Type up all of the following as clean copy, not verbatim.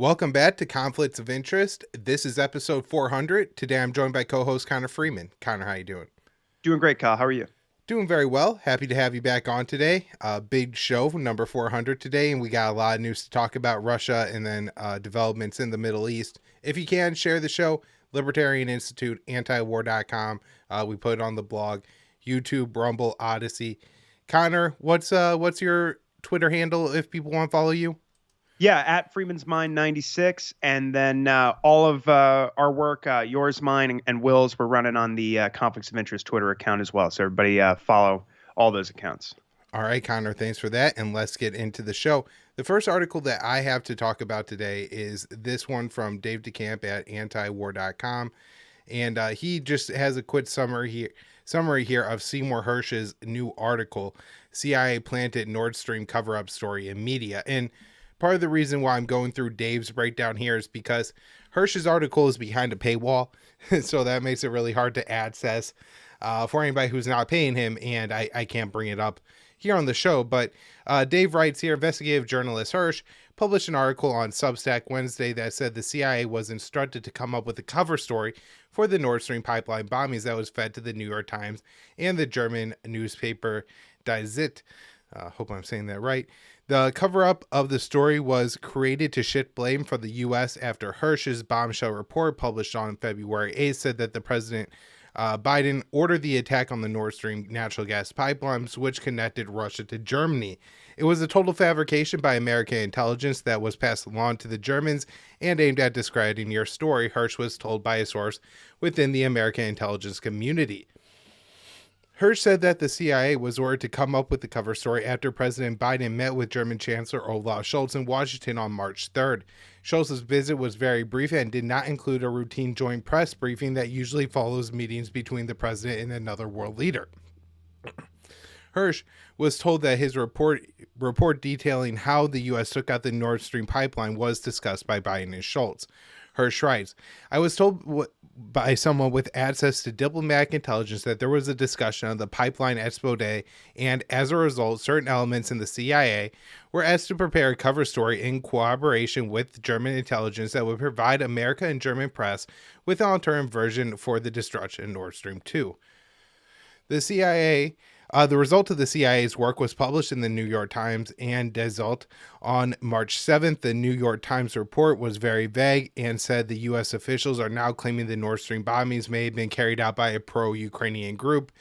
Welcome back to Conflicts of Interest. This is episode 400. Today I'm joined by co-host Connor Freeman. Connor, how you doing? Doing great, Kyle. How are you? Doing very well. Happy to have you back on today. Big show, number 400 today, and we got a lot of news to talk about Russia and then developments in the Middle East. If you can, share the show. Libertarian Institute, antiwar.com. We put it on the blog, YouTube, Rumble, Odysee. Connor, what's your Twitter handle if people want to follow you? Yeah, at Freeman's Mind 96, and then all of our work, yours, mine, and Will's, we're running on the Conflicts of Interest Twitter account as well. So everybody follow all those accounts. All right, Connor, thanks for that. And let's get into the show. The first article that I have to talk about today is this one from Dave DeCamp at antiwar.com. And he just has a quick summary here of Seymour Hersh's new article, CIA Planted Nordstrom Cover-Up Story in Media. And part of the reason why I'm going through Dave's breakdown here is because Hersh's article is behind a paywall, so that makes it really hard to access for anybody who's not paying him, and I can't bring it up here on the show. But Dave writes here, investigative journalist Hersh published an article on Substack Wednesday that said the CIA was instructed to come up with a cover story for the Nord Stream pipeline bombings that was fed to the New York Times and the German newspaper Die Zeit. Hope I'm saying that right. The cover-up of the story was created to shift blame for the U.S. after Hersh's bombshell report published on February 8th said that the President Biden ordered the attack on the Nord Stream natural gas pipelines, which connected Russia to Germany. It was a total fabrication by American intelligence that was passed along to the Germans and aimed at discrediting your story, Hersh was told by a source within the American intelligence community. Hersh said that the CIA was ordered to come up with the cover story after President Biden met with German Chancellor Olaf Scholz in Washington on March 3rd. Scholz's visit was very brief and did not include a routine joint press briefing that usually follows meetings between the president and another world leader. Hersh was told that his report detailing how the U.S. took out the Nord Stream pipeline was discussed by Biden and Scholz. Hersh writes, I was told by someone with access to diplomatic intelligence that there was a discussion of the pipeline expose, and as a result, certain elements in the CIA were asked to prepare a cover story in cooperation with German intelligence that would provide America and German press with an alternative version for the destruction of Nord Stream 2. The result of the CIA's work was published in the New York Times and Die Zeit on March 7th. The New York Times report was very vague and said the U.S. officials are now claiming the Nord Stream bombings may have been carried out by a pro-Ukrainian group.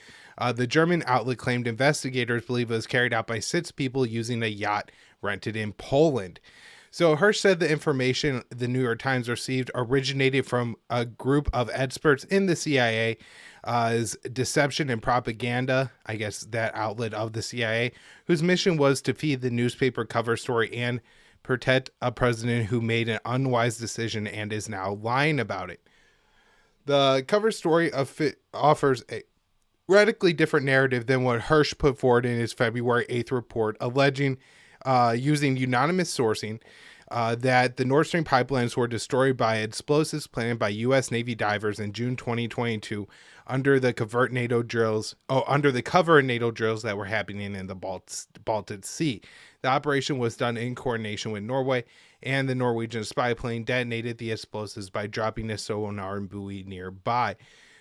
The German outlet claimed investigators believe it was carried out by 6 people using a yacht rented in Poland. So Hersh said the information the New York Times received originated from a group of experts in the CIA, as deception and propaganda, I guess that outlet of the CIA, whose mission was to feed the newspaper cover story and protect a president who made an unwise decision and is now lying about it. The cover story offers a radically different narrative than what Hersh put forward in his February 8th report, alleging using unanimous sourcing that the Nord Stream pipelines were destroyed by explosives planted by U.S. Navy divers in June 2022 under the cover NATO drills that were happening in the Baltic Sea. The operation was done in coordination with Norway, and the Norwegian spy plane detonated the explosives by dropping a sonar buoy nearby.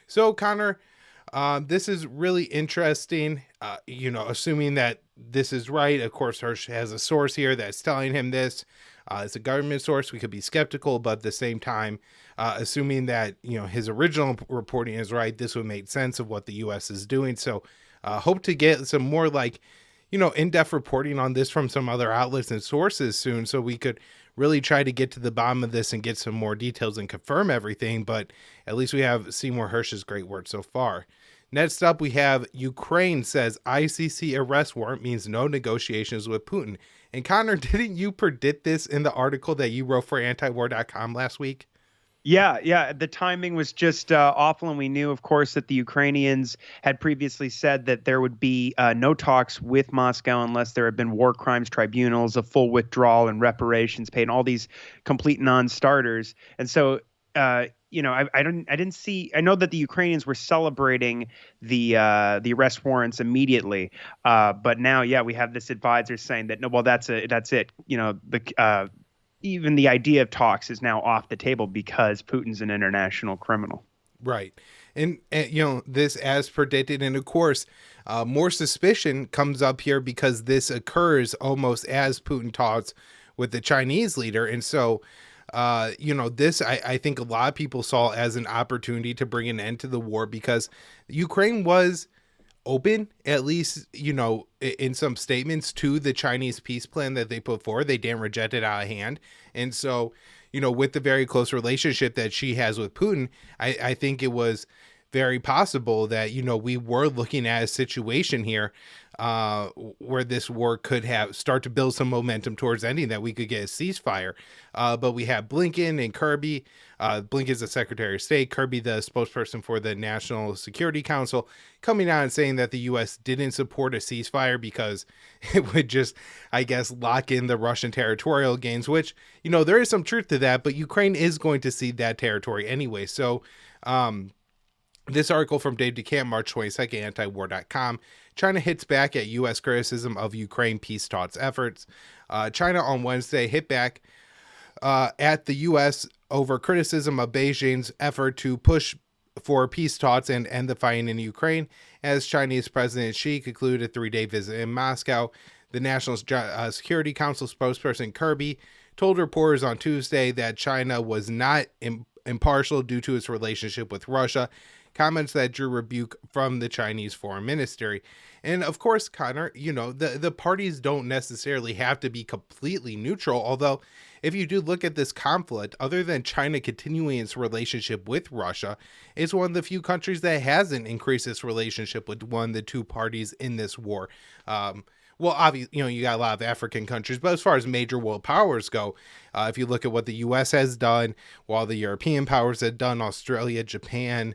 So, Connor, this is really interesting, assuming that this is right. Of course, Hersh has a source here that's telling him this. It's a government source. We could be skeptical, but at the same time, assuming that, his original reporting is right, this would make sense of what the U.S. is doing. So hope to get some more in-depth reporting on this from some other outlets and sources soon, so we could really try to get to the bottom of this and get some more details and confirm everything. But at least we have Seymour Hersh's great work so far. Next up, we have Ukraine says ICC arrest warrant means no negotiations with Putin. And Connor, didn't you predict this in the article that you wrote for antiwar.com last week? Yeah. The timing was just awful. And we knew, of course, that the Ukrainians had previously said that there would be no talks with Moscow unless there had been war crimes tribunals, a full withdrawal and reparations paid, and all these complete non-starters. And so, I didn't see. I know that the Ukrainians were celebrating the arrest warrants immediately, but now, we have this advisor saying that no, well, that's it. even the idea of talks is now off the table because Putin's an international criminal. Right. And you know, this as predicted. And of course, more suspicion comes up here because this occurs almost as Putin talks with the Chinese leader. And so, you know, this I think a lot of people saw as an opportunity to bring an end to the war because Ukraine was open, at least, you know, in some statements to the Chinese peace plan that they put forward. They didn't reject it out of hand. And so, you know, with the very close relationship that she has with Putin, I think it was very possible that, you know, we were looking at a situation here where this war could have start to build some momentum towards ending, that we could get a ceasefire. But we have Blinken and Kirby. Blinken's the Secretary of State, Kirby the spokesperson for the National Security Council, coming out and saying that the U.S. didn't support a ceasefire because it would just, I guess, lock in the Russian territorial gains, which, you know, there is some truth to that, but Ukraine is going to cede that territory anyway. So, this article from Dave DeCamp, March 22nd, antiwar.com. China hits back at U.S. criticism of Ukraine peace talks efforts. China on Wednesday hit back at the U.S. over criticism of Beijing's effort to push for peace talks and end the fighting in Ukraine, as Chinese President Xi concluded a 3-day visit in Moscow. The National Security Council spokesperson Kirby told reporters on Tuesday that China was not impartial due to its relationship with Russia, comments that drew rebuke from the Chinese foreign ministry. And of course, Connor, you know, the parties don't necessarily have to be completely neutral, although if you do look at this conflict, other than China continuing its relationship with Russia, it's one of the few countries that hasn't increased its relationship with one of the two parties in this war. Well, obviously, you know, you got a lot of African countries, but as far as major world powers go, if you look at what the U.S. has done, while the European powers have done, Australia, Japan,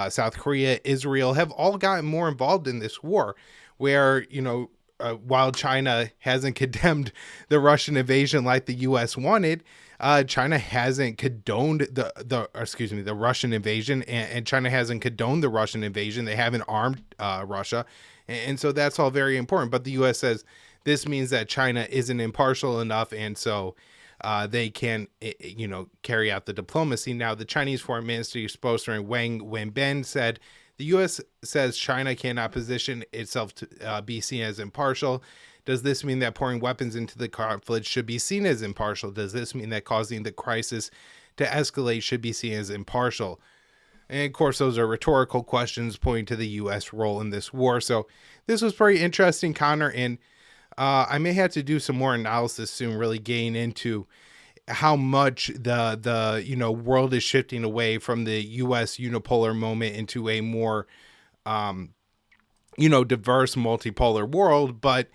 South Korea, Israel have all gotten more involved in this war, where, you know, while China hasn't condemned the Russian invasion like the U.S. wanted, China hasn't condoned the Russian invasion, and China hasn't condoned the Russian invasion. They haven't armed Russia, and so that's all very important. But the U.S. says this means that China isn't impartial enough, and so they can, you know, carry out the diplomacy. Now, the Chinese Foreign Ministry spokesman Wang Wenbin said the U.S. says China cannot position itself to be seen as impartial. Does this mean that pouring weapons into the conflict should be seen as impartial? Does this mean that causing the crisis to escalate should be seen as impartial? And of course, those are rhetorical questions pointing to the U.S. role in this war. So this was pretty interesting, Connor, and I may have to do some more analysis soon, really getting into how much the you know, world is shifting away from the U.S. unipolar moment into a more you know, diverse multipolar world. But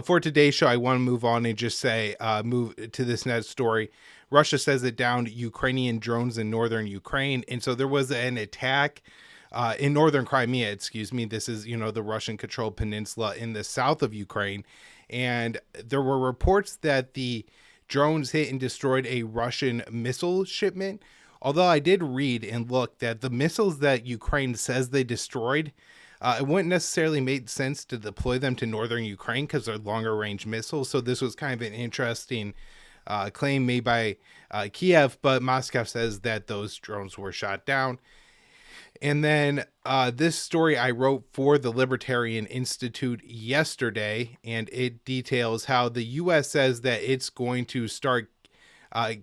for today's show, I want to move on and just say move to this next story. Russia says it downed Ukrainian drones in northern Ukraine, and so there was an attack in northern Crimea. Excuse me. This is, you know, the Russian-controlled peninsula in the south of Ukraine, and there were reports that the drones hit and destroyed a Russian missile shipment. Although I did read and look that the missiles that Ukraine says they destroyed, it wouldn't necessarily make sense to deploy them to northern Ukraine because they're longer range missiles. So this was kind of an interesting claim made by Kiev, but Moscow says that those drones were shot down. And then this story I wrote for the Libertarian Institute yesterday, and it details how the U.S. says that it's going to start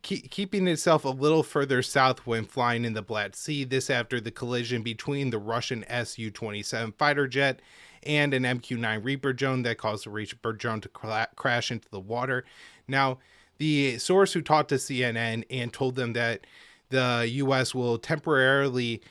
keeping itself a little further south when flying in the Black Sea. This after the collision between the Russian Su-27 fighter jet and an MQ-9 Reaper drone that caused the Reaper drone to crash into the water. Now, the source who talked to CNN and told them that the U.S. will temporarily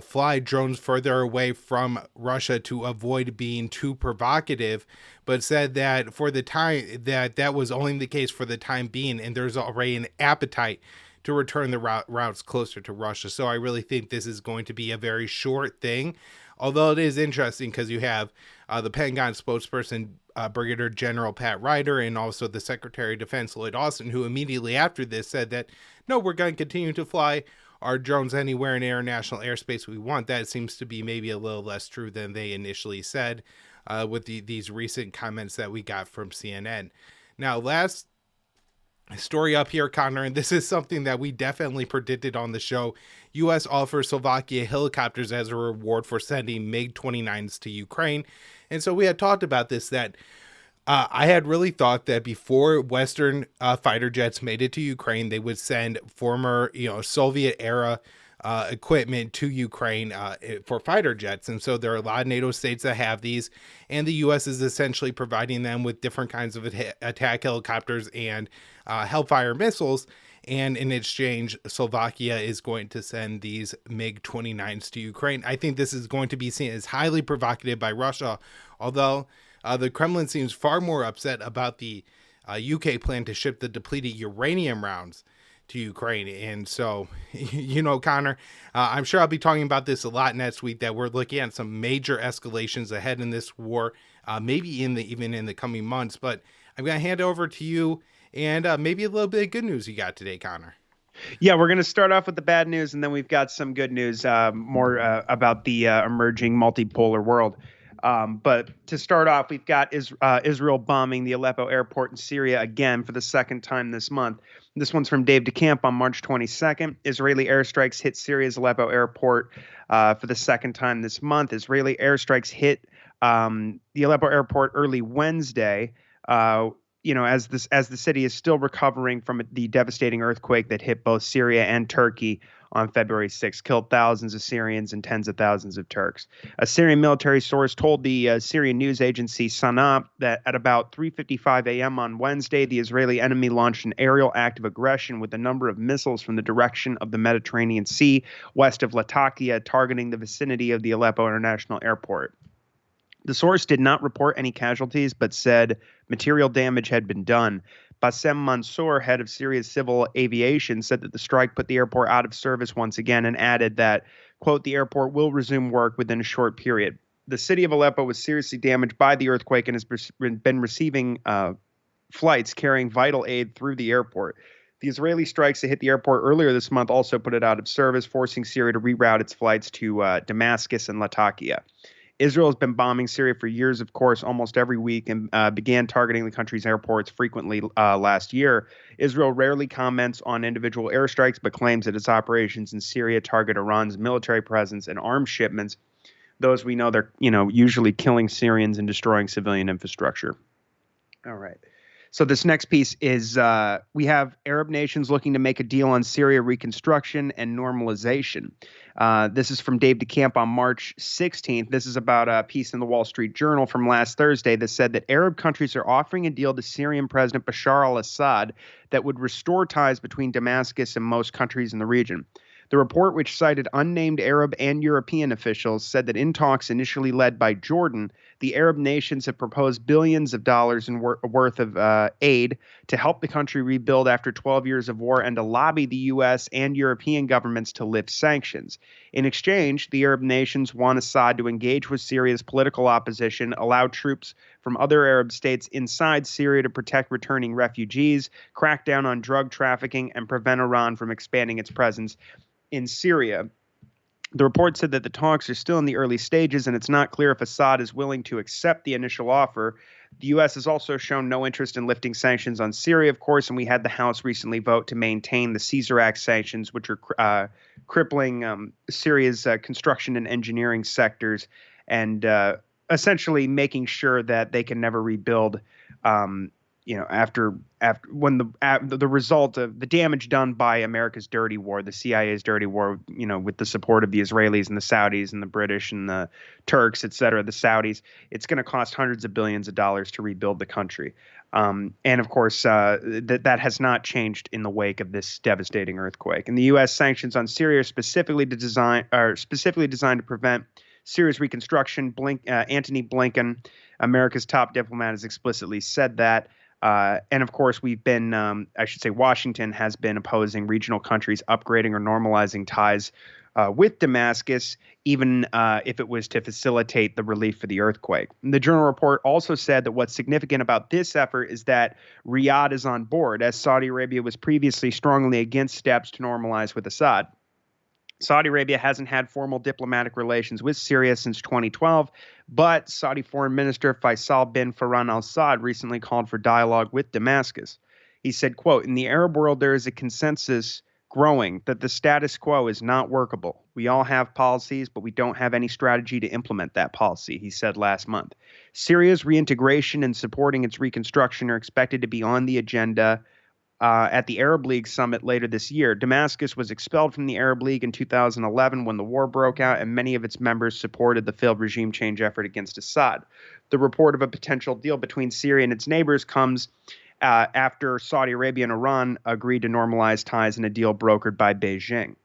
fly drones further away from Russia to avoid being too provocative, but said that for the time that was only the case for the time being, and there's already an appetite to return the routes closer to Russia. So I really think this is going to be a very short thing, although it is interesting because you have the Pentagon spokesperson, Brigadier General Pat Ryder, and also the Secretary of Defense, Lloyd Austin, who immediately after this said that, no, we're going to continue to fly our drones anywhere in international airspace we want. That seems to be maybe a little less true than they initially said with these recent comments that we got from CNN. Now, last story up here, Connor, and this is something that we definitely predicted on the show. U.S. offers Slovakia helicopters as a reward for sending MiG-29s to Ukraine. And so we had talked about this, that I had really thought that before Western fighter jets made it to Ukraine, they would send former, Soviet era equipment to Ukraine for fighter jets. And so there are a lot of NATO states that have these, and the U.S. is essentially providing them with different kinds of attack helicopters and Hellfire missiles. And in exchange, Slovakia is going to send these MiG-29s to Ukraine. I think this is going to be seen as highly provocative by Russia, although the Kremlin seems far more upset about the UK plan to ship the depleted uranium rounds to Ukraine. And so, Connor, I'm sure I'll be talking about this a lot next week, that we're looking at some major escalations ahead in this war, maybe even in the coming months. But I'm going to hand it over to you, and maybe a little bit of good news you got today, Connor. Yeah, we're going to start off with the bad news, and then we've got some good news, more about the emerging multipolar world. But to start off, we've got Israel bombing the Aleppo airport in Syria again for the second time this month. This one's from Dave DeCamp on March 22nd. Israeli airstrikes hit Syria's Aleppo airport for the second time this month. Israeli airstrikes hit the Aleppo airport early Wednesday. As the city is still recovering from the devastating earthquake that hit both Syria and Turkey on February 6th, killed thousands of Syrians and tens of thousands of Turks. A Syrian military source told the Syrian news agency Sana that at about 3:55 a.m. on Wednesday, the Israeli enemy launched an aerial act of aggression with a number of missiles from the direction of the Mediterranean Sea west of Latakia, targeting the vicinity of the Aleppo International Airport. The source did not report any casualties, but said material damage had been done. Bassem Mansour, head of Syria's civil aviation, said that the strike put the airport out of service once again, and added that, quote, the airport will resume work within a short period. The city of Aleppo was seriously damaged by the earthquake and has been receiving flights carrying vital aid through the airport. The Israeli strikes that hit the airport earlier this month also put it out of service, forcing Syria to reroute its flights to Damascus and Latakia. Israel has been bombing Syria for years, of course, almost every week, and began targeting the country's airports frequently last year. Israel rarely comments on individual airstrikes, but claims that its operations in Syria target Iran's military presence and arms shipments. Those we know they're, usually killing Syrians and destroying civilian infrastructure. All right. So this next piece is we have Arab nations looking to make a deal on Syria reconstruction and normalization. This is from Dave DeCamp on March 16th. This is about a piece in the Wall Street Journal from last Thursday that said that Arab countries are offering a deal to Syrian President Bashar al-Assad that would restore ties between Damascus and most countries in the region. The report, which cited unnamed Arab and European officials, said that in talks initially led by Jordan, the Arab nations have proposed billions of dollars in worth of aid to help the country rebuild after 12 years of war and to lobby the U.S. and European governments to lift sanctions. In exchange, the Arab nations want Assad to engage with Syria's political opposition, allow troops from other Arab states inside Syria to protect returning refugees, crack down on drug trafficking, and prevent Iran from expanding its presence in Syria. The report said that the talks are still in the early stages, and it's not clear if Assad is willing to accept the initial offer. The U.S. has also shown no interest in lifting sanctions on Syria, of course, and we had the House recently vote to maintain the Caesar Act sanctions, which are crippling Syria's construction and engineering sectors, and essentially making sure that they can never rebuild after when the result of the damage done by America's dirty war, the CIA's dirty war, with the support of the Israelis and the Saudis and the British and the Turks, et cetera, the Saudis, it's going to cost hundreds of billions of dollars to rebuild the country. And of course, that has not changed in the wake of this devastating earthquake. And the U.S. sanctions on Syria are specifically designed to prevent Syria's reconstruction. Antony Blinken, America's top diplomat, has explicitly said that. And of course, Washington has been opposing regional countries upgrading or normalizing ties with Damascus, even if it was to facilitate the relief for the earthquake. And the Journal report also said that what's significant about this effort is that Riyadh is on board, as Saudi Arabia was previously strongly against steps to normalize with Assad. Saudi Arabia hasn't had formal diplomatic relations with Syria since 2012, but Saudi Foreign Minister Faisal bin Farhan al-Saud recently called for dialogue with Damascus. He said, quote, "In the Arab world, there is a consensus growing that the status quo is not workable. We all have policies, but we don't have any strategy to implement that policy," he said last month. Syria's reintegration and supporting its reconstruction are expected to be on the agenda at the Arab League summit later this year. Damascus was expelled from the Arab League in 2011 when the war broke out, and many of its members supported the failed regime change effort against Assad. The report of a potential deal between Syria and its neighbors comes after Saudi Arabia and Iran agreed to normalize ties in a deal brokered by Beijing.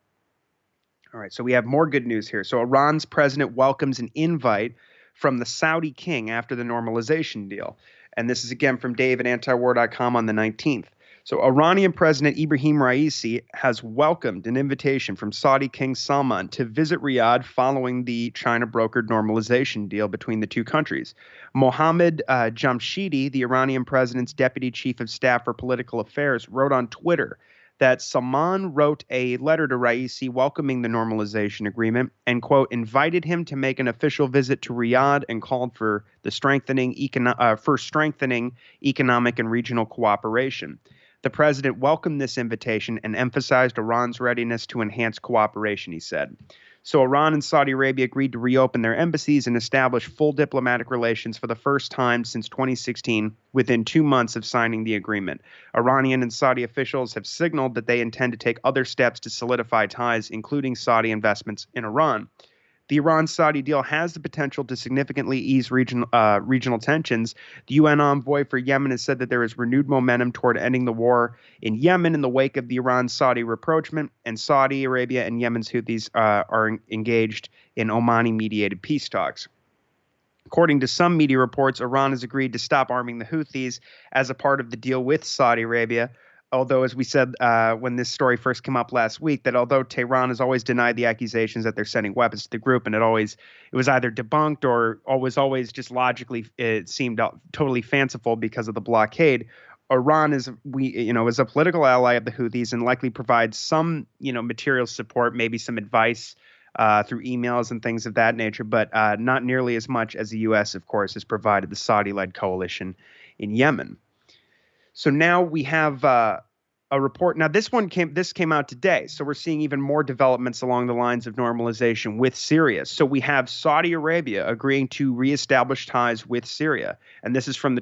All right, so we have more good news here. So Iran's president welcomes an invite from the Saudi king after the normalization deal. And this is again from Dave at antiwar.com on the 19th. So Iranian President Ibrahim Raisi has welcomed an invitation from Saudi King Salman to visit Riyadh following the China-brokered normalization deal between the two countries. Mohammad Jamshidi, the Iranian president's deputy chief of staff for political affairs, wrote on Twitter that Salman wrote a letter to Raisi welcoming the normalization agreement and, quote, invited him to make an official visit to Riyadh and called for strengthening economic and regional cooperation. The president welcomed this invitation and emphasized Iran's readiness to enhance cooperation, he said. So Iran and Saudi Arabia agreed to reopen their embassies and establish full diplomatic relations for the first time since 2016 within 2 months of signing the agreement. Iranian and Saudi officials have signaled that they intend to take other steps to solidify ties, including Saudi investments in Iran. The Iran-Saudi deal has the potential to significantly ease regional tensions. The UN envoy for Yemen has said that there is renewed momentum toward ending the war in Yemen in the wake of the Iran-Saudi rapprochement, and Saudi Arabia and Yemen's Houthis are engaged in Omani-mediated peace talks. According to some media reports, Iran has agreed to stop arming the Houthis as a part of the deal with Saudi Arabia. Although, as we said when this story first came up last week, that although Tehran has always denied the accusations that they're sending weapons to the group, and it was either debunked or always just logically it seemed totally fanciful because of the blockade. Iran is a political ally of the Houthis and likely provides some material support, maybe some advice through emails and things of that nature, but not nearly as much as the U.S. of course has provided the Saudi-led coalition in Yemen. So now we have a report. Now this came out today. So we're seeing even more developments along the lines of normalization with Syria. So we have Saudi Arabia agreeing to reestablish ties with Syria, and this is from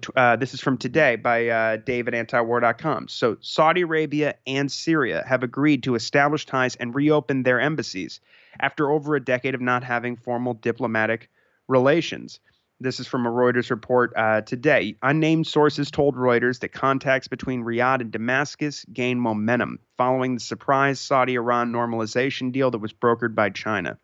today by Dave at antiwar.com. So Saudi Arabia and Syria have agreed to establish ties and reopen their embassies after over a decade of not having formal diplomatic relations. This is from a Reuters report today. Unnamed sources told Reuters that contacts between Riyadh and Damascus gained momentum following the surprise Saudi-Iran normalization deal that was brokered by China.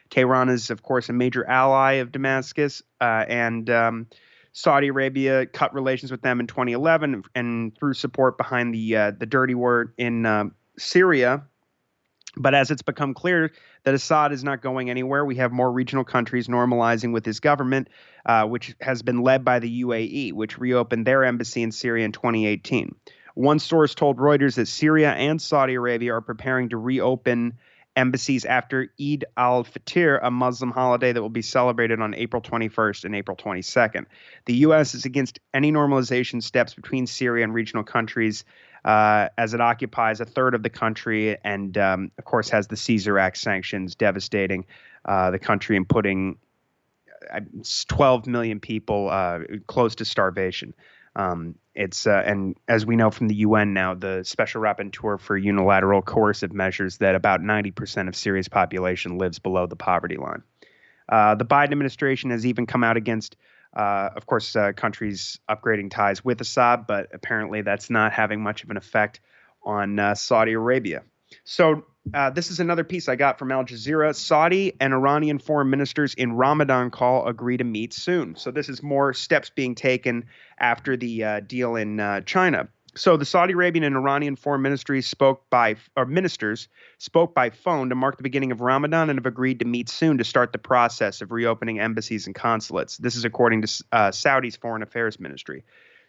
Tehran is, of course, a major ally of Damascus, and Saudi Arabia cut relations with them in 2011 and threw support behind the dirty war in Syria. But as it's become clear that Assad is not going anywhere, we have more regional countries normalizing with his government, which has been led by the UAE, which reopened their embassy in Syria in 2018. One source told Reuters that Syria and Saudi Arabia are preparing to reopen embassies after Eid al-Fitr, a Muslim holiday that will be celebrated on April 21st and April 22nd. The U.S. is against any normalization steps between Syria and regional countries, as it occupies a third of the country and, of course, has the Caesar Act sanctions devastating the country and putting 12 million people close to starvation. And as we know from the UN now, the special rapporteur for unilateral coercive measures, that about 90% of Syria's population lives below the poverty line. The Biden administration has even come out against of course, countries upgrading ties with Assad, but apparently that's not having much of an effect on Saudi Arabia. So this is another piece I got from Al Jazeera. Saudi and Iranian foreign ministers in Ramadan call agree to meet soon. So this is more steps being taken after the deal in China. So the Saudi Arabian and Iranian foreign ministries ministers spoke by phone to mark the beginning of Ramadan and have agreed to meet soon to start the process of reopening embassies and consulates. This is according to Saudi's foreign affairs ministry.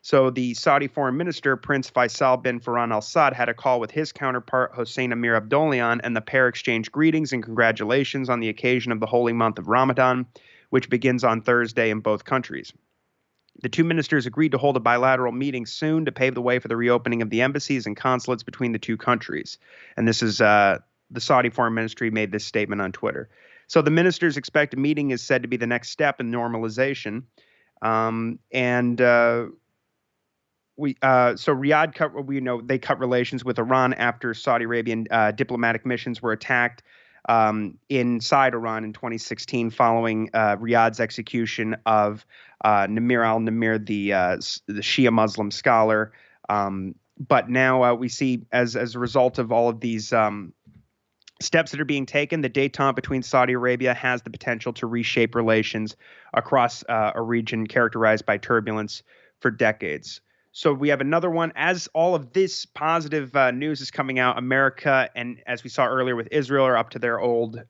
So the Saudi foreign minister, Prince Faisal bin Farhan Al Saud, had a call with his counterpart, Hossein Amir Abdollahian, and the pair exchanged greetings and congratulations on the occasion of the holy month of Ramadan, which begins on Thursday in both countries. The two ministers agreed to hold a bilateral meeting soon to pave the way for the reopening of the embassies and consulates between the two countries. And this is the Saudi Foreign Ministry made this statement on Twitter. So the ministers expect a meeting is said to be the next step in normalization. So Riyadh they cut relations with Iran after Saudi Arabian diplomatic missions were attacked inside Iran in 2016 following Riyadh's execution of Namir al-Namir, the Shia Muslim scholar. But now we see, as a result of all of these steps that are being taken, the détente between Saudi Arabia has the potential to reshape relations across a region characterized by turbulence for decades. So we have another one. As all of this positive news is coming out, America, and as we saw earlier with Israel, are up to their old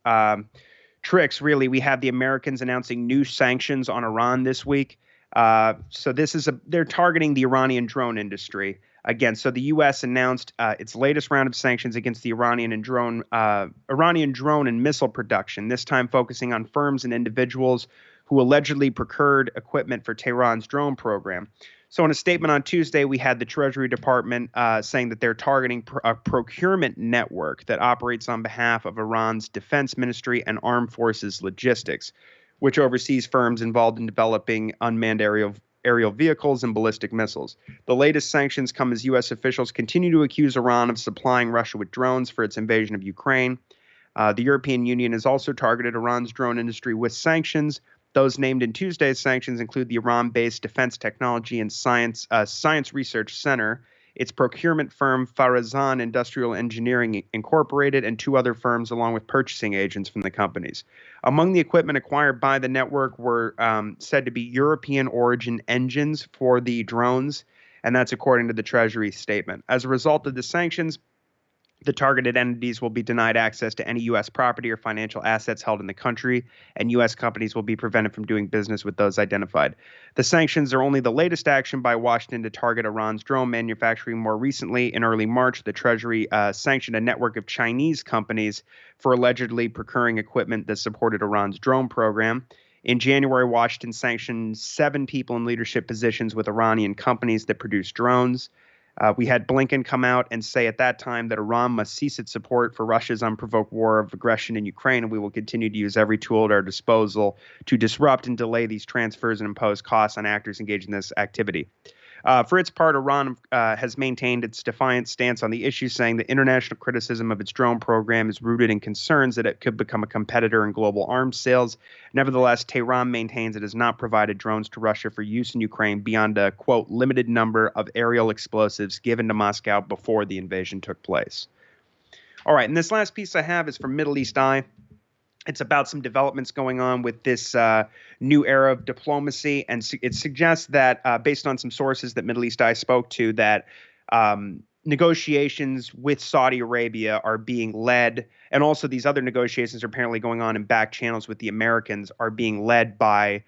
tricks, really. We have the Americans announcing new sanctions on Iran this week. So they're targeting the Iranian drone industry. Again, so the U.S. announced its latest round of sanctions against the Iranian drone and missile production, this time focusing on firms and individuals who allegedly procured equipment for Tehran's drone program. So in a statement on Tuesday, we had the Treasury Department saying that they're targeting a procurement network that operates on behalf of Iran's Defense Ministry and Armed Forces Logistics, which oversees firms involved in developing unmanned aerial vehicles and ballistic missiles. The latest sanctions come as U.S. officials continue to accuse Iran of supplying Russia with drones for its invasion of Ukraine. The European Union has also targeted Iran's drone industry with sanctions. Those named in Tuesday's sanctions include the Iran-based Defense Technology and Science Research Center, its procurement firm Farazan Industrial Engineering Incorporated, and two other firms, along with purchasing agents from the companies. Among the equipment acquired by the network were said to be European origin engines for the drones, and that's according to the Treasury statement. As a result of the sanctions, the targeted entities will be denied access to any U.S. property or financial assets held in the country, and U.S. companies will be prevented from doing business with those identified. The sanctions are only the latest action by Washington to target Iran's drone manufacturing. More recently, in early March, the Treasury sanctioned a network of Chinese companies for allegedly procuring equipment that supported Iran's drone program. In January, Washington sanctioned 7 people in leadership positions with Iranian companies that produce drones. We had Blinken come out and say at that time that Iran must cease its support for Russia's unprovoked war of aggression in Ukraine, and we will continue to use every tool at our disposal to disrupt and delay these transfers and impose costs on actors engaged in this activity. For its part, Iran has maintained its defiant stance on the issue, saying that international criticism of its drone program is rooted in concerns that it could become a competitor in global arms sales. Nevertheless, Tehran maintains it has not provided drones to Russia for use in Ukraine beyond a, quote, limited number of aerial explosives given to Moscow before the invasion took place. All right, and this last piece I have is from Middle East Eye. It's about some developments going on with this new era of diplomacy, and it suggests that, based on some sources that Middle East Eye spoke to, that negotiations with Saudi Arabia are being led, and also these other negotiations are apparently going on in back channels with the Americans, are being led by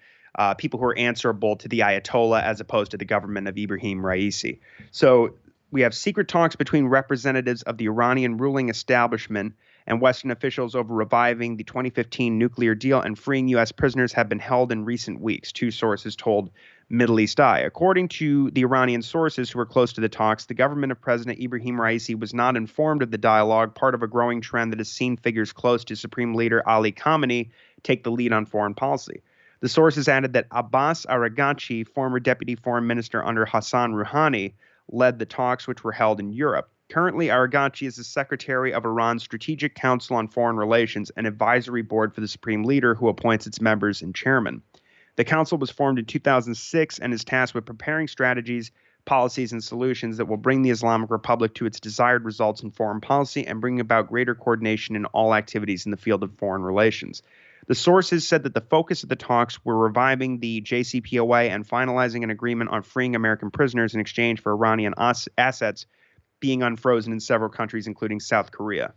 people who are answerable to the Ayatollah as opposed to the government of Ibrahim Raisi. So we have secret talks between representatives of the Iranian ruling establishment and Western officials over reviving the 2015 nuclear deal and freeing U.S. prisoners have been held in recent weeks, two sources told Middle East Eye. According to the Iranian sources who were close to the talks, the government of President Ibrahim Raisi was not informed of the dialogue, part of a growing trend that has seen figures close to Supreme Leader Ali Khamenei take the lead on foreign policy. The sources added that Abbas Araghchi, former deputy foreign minister under Hassan Rouhani, led the talks, which were held in Europe. Currently, Araghchi is the secretary of Iran's Strategic Council on Foreign Relations, an advisory board for the Supreme Leader who appoints its members and chairman. The council was formed in 2006 and is tasked with preparing strategies, policies, and solutions that will bring the Islamic Republic to its desired results in foreign policy and bring about greater coordination in all activities in the field of foreign relations. The sources said that the focus of the talks were reviving the JCPOA and finalizing an agreement on freeing American prisoners in exchange for Iranian assets being unfrozen in several countries, including South Korea.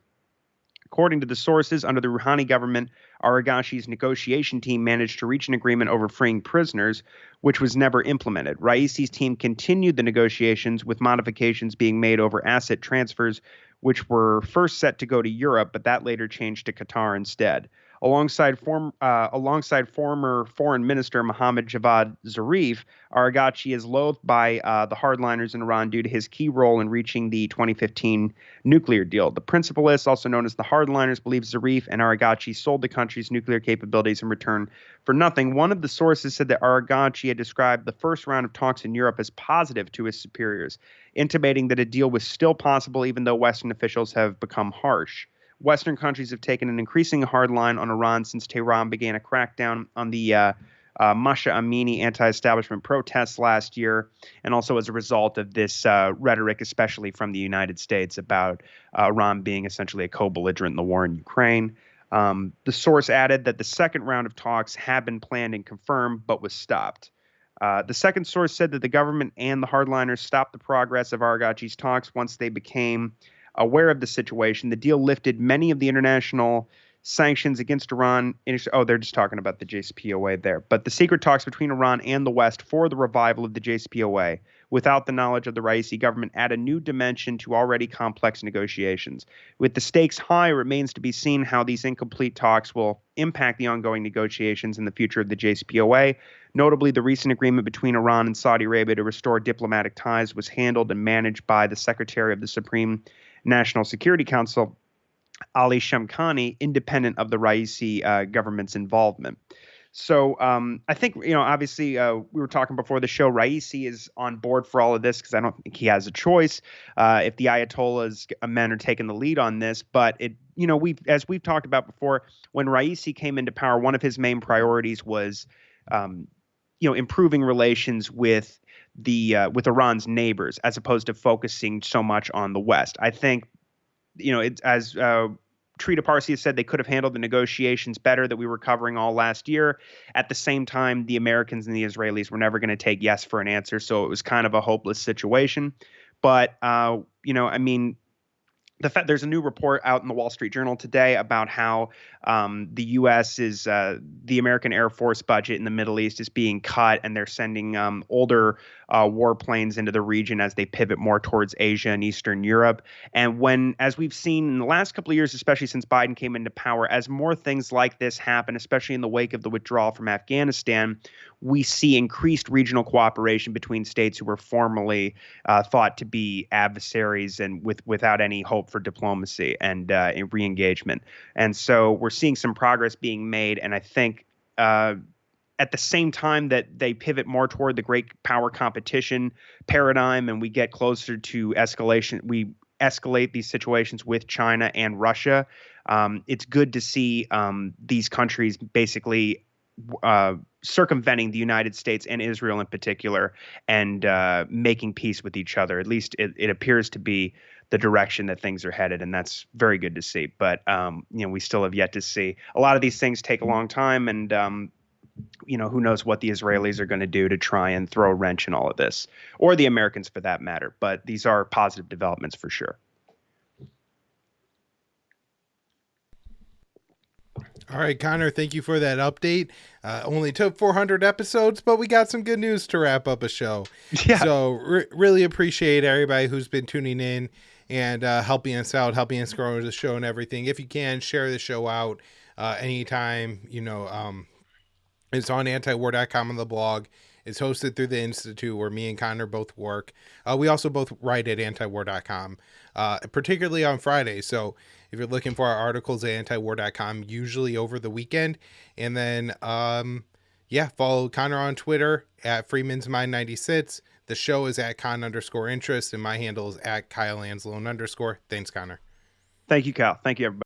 According to the sources, under the Rouhani government, Araghchi's negotiation team managed to reach an agreement over freeing prisoners, which was never implemented. Raisi's team continued the negotiations, with modifications being made over asset transfers, which were first set to go to Europe, but that later changed to Qatar instead. Alongside former Foreign Minister Mohammad Javad Zarif, Aragachi is loathed by the hardliners in Iran due to his key role in reaching the 2015 nuclear deal. The principalists, also known as the hardliners, believe Zarif and Aragachi sold the country's nuclear capabilities in return for nothing. One of the sources said that Aragachi had described the first round of talks in Europe as positive to his superiors, intimating that a deal was still possible even though Western officials have become harsh. Western countries have taken an increasing hard line on Iran since Tehran began a crackdown on the Masha Amini anti-establishment protests last year, and also as a result of this rhetoric, especially from the United States, about Iran being essentially a co-belligerent in the war in Ukraine. The source added that the second round of talks had been planned and confirmed, but was stopped. The second source said that the government and the hardliners stopped the progress of Aragachi's talks once they became aware of the situation. The deal lifted many of the international sanctions against Iran. Oh, they're just talking about the JCPOA there. But the secret talks between Iran and the West for the revival of the JCPOA, without the knowledge of the Raisi government, add a new dimension to already complex negotiations. With the stakes high, it remains to be seen how these incomplete talks will impact the ongoing negotiations and the future of the JCPOA. Notably, the recent agreement between Iran and Saudi Arabia to restore diplomatic ties was handled and managed by the Secretary of the Supreme National Security Council, Ali Shamkhani, independent of the Raisi government's involvement. So I think, obviously we were talking before the show, Raisi is on board for all of this because I don't think he has a choice if the Ayatollah's men are taking the lead on this. But as we've talked about before, when Raisi came into power, one of his main priorities was, improving relations with with Iran's neighbors, as opposed to focusing so much on the West. I think, it's as Trita Parsi has said, they could have handled the negotiations better that we were covering all last year. At the same time, the Americans and the Israelis were never going to take yes for an answer, so it was kind of a hopeless situation. But there's a new report out in the Wall Street Journal today about how the U.S. is the American Air Force budget in the Middle East is being cut, and they're sending older warplanes into the region as they pivot more towards Asia and Eastern Europe. And as we've seen in the last couple of years, especially since Biden came into power, as more things like this happen, especially in the wake of the withdrawal from Afghanistan, we see increased regional cooperation between states who were formerly thought to be adversaries and without any hope for diplomacy and re-engagement. And so we're seeing some progress being made. And I think at the same time that they pivot more toward the great power competition paradigm and we get closer to escalation, we escalate these situations with China and Russia. It's good to see these countries basically circumventing the United States and Israel in particular and making peace with each other. At least it appears to be the direction that things are headed, and that's very good to see. But we still have yet to see. A lot of these things take a long time, and who knows what the Israelis are going to do to try and throw a wrench in all of this, or the Americans for that matter. But these are positive developments for sure. All right, Connor, thank you for that update. Only took 400 episodes, but we got some good news to wrap up a show. Yeah. So really appreciate everybody who's been tuning in and helping us out, helping us grow the show and everything. If you can, share the show out anytime. It's on antiwar.com on the blog. It's hosted through the Institute where me and Connor both work. We also both write at antiwar.com, particularly on Fridays. So if you're looking for our articles at antiwar.com, usually over the weekend. And then, follow Connor on Twitter at Freeman's Mind 96. The show is at Con_interest, and my handle is at Kyle Anzalone_. Thanks, Connor. Thank you, Kyle. Thank you, everybody.